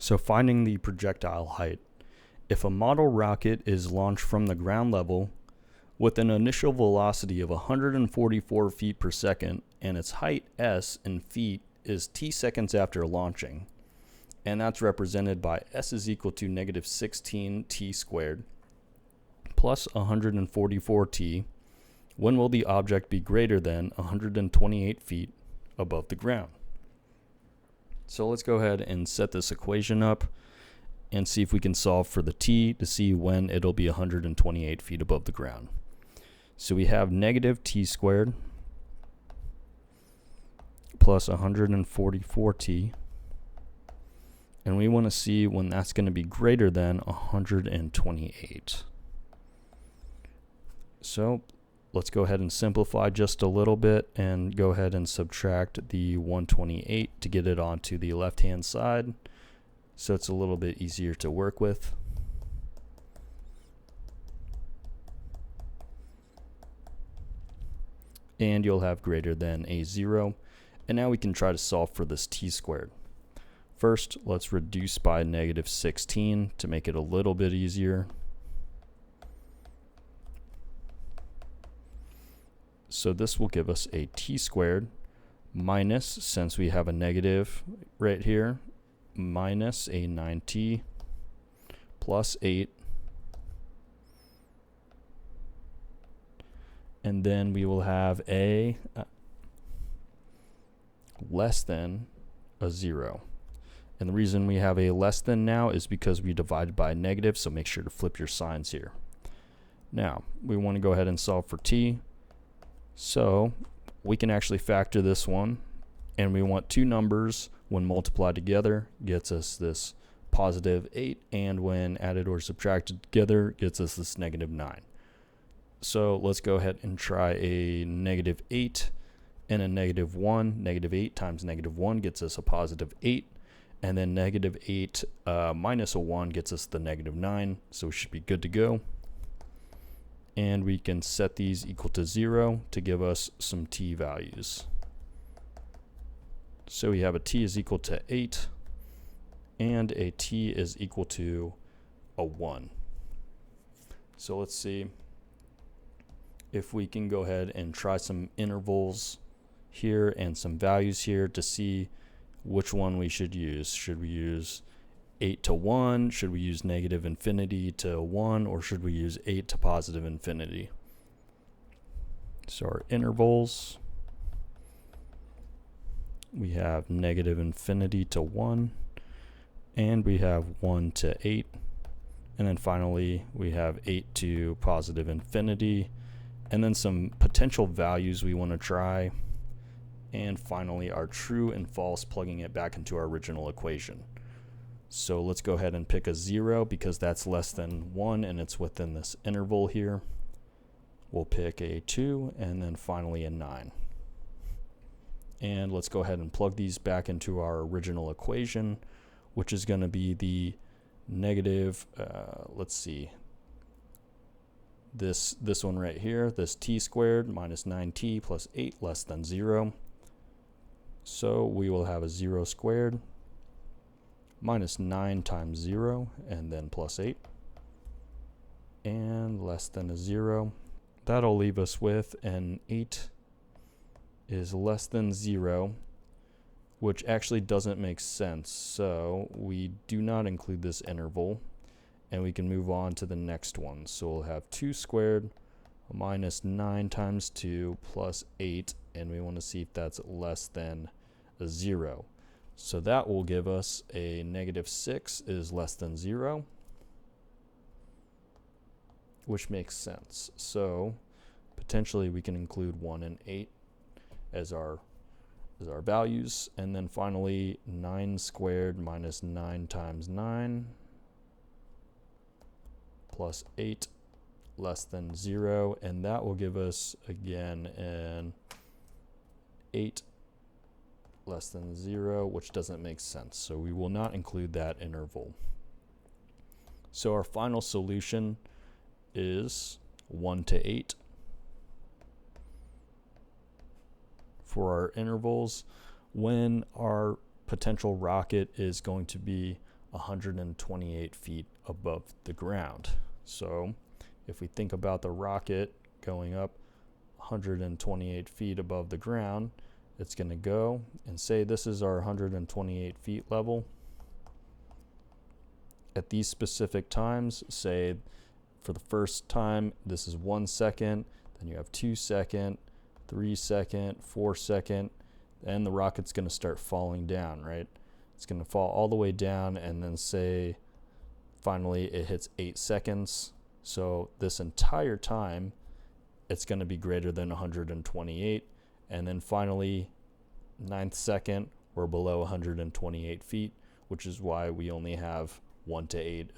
So finding the projectile height. If a model rocket is launched from the ground level with an initial velocity of 144 feet per second and its height s in feet is t seconds after launching, and that's represented by s is equal to negative 16 t squared plus 144 t, when will the object be greater than 128 feet above the ground? So let's go ahead and set this equation up and see if we can solve for the t to see when it'll be 128 feet above the ground. So we have negative t squared plus 144t, and we want to see when that's going to be greater than 128. So let's go ahead and simplify just a little bit and go ahead and subtract the 128 to get it onto the left-hand side, so it's a little bit easier to work with. And you'll have greater than a 0. And now we can try to solve for this t squared. First, let's reduce by negative 16 to make it a little bit easier. So this will give us a t squared minus, since we have a negative right here, minus a 9t plus 8. And then we will have a less than a 0. And the reason we have a less than now is because we divided by a negative, so make sure to flip your signs here. Now, we want to go ahead and solve for t. So we can actually factor this one, and we want two numbers when multiplied together gets us this positive 8, and when added or subtracted together gets us this negative 9. So let's go ahead and try a negative 8 and a negative 1. Negative 8 times negative 1 gets us a positive 8, and then negative 8 minus a 1 gets us the negative 9, so we should be good to go. And we can set these equal to 0 to give us some t values. So we have a t is equal to 8 and a t is equal to a 1. So let's see if we can go ahead and try some intervals here and some values here to see which one we should use. Should we use 8 to 1? Should we use negative infinity to 1? Or should we use 8 to positive infinity? So our intervals, we have negative infinity to 1, and we have 1 to 8, and then finally we have 8 to positive infinity, and then some potential values we want to try, and finally our true and false, plugging it back into our original equation. So let's go ahead and pick a 0 because that's less than 1 and it's within this interval here. We'll pick a 2 and then finally a 9. And let's go ahead and plug these back into our original equation, which is going to be the negative, let's see, this one right here, this t squared minus 9t plus 8 less than 0. So we will have a 0 squared minus 9 times 0 and then plus 8 and less than a 0. That'll leave us with an 8 is less than 0, which actually doesn't make sense. So we do not include this interval, and we can move on to the next one. So we'll have 2 squared minus 9 times 2 plus 8, and we want to see if that's less than a 0. So that will give us a negative 6 is less than 0, which makes sense. So potentially we can include 1 and 8 as our values. And then finally 9 squared minus 9 times 9 plus 8 less than 0. And that will give us, again, an 8 less than 0, which doesn't make sense. So we will not include that interval. So our final solution is 1 to 8 for our intervals when our potential rocket is going to be 128 feet above the ground. So if we think about the rocket going up 128 feet above the ground, it's going to go and say this is our 128 feet level. At these specific times, say for the first time this is 1 second, then you have 2 second, 3 second, 4 second, and the rocket's going to start falling down, right? It's going to fall all the way down, and then say finally it hits 8 seconds. So this entire time it's going to be greater than 128, and then finally 9th second we're below 128 feet, which is why we only have 1 to 8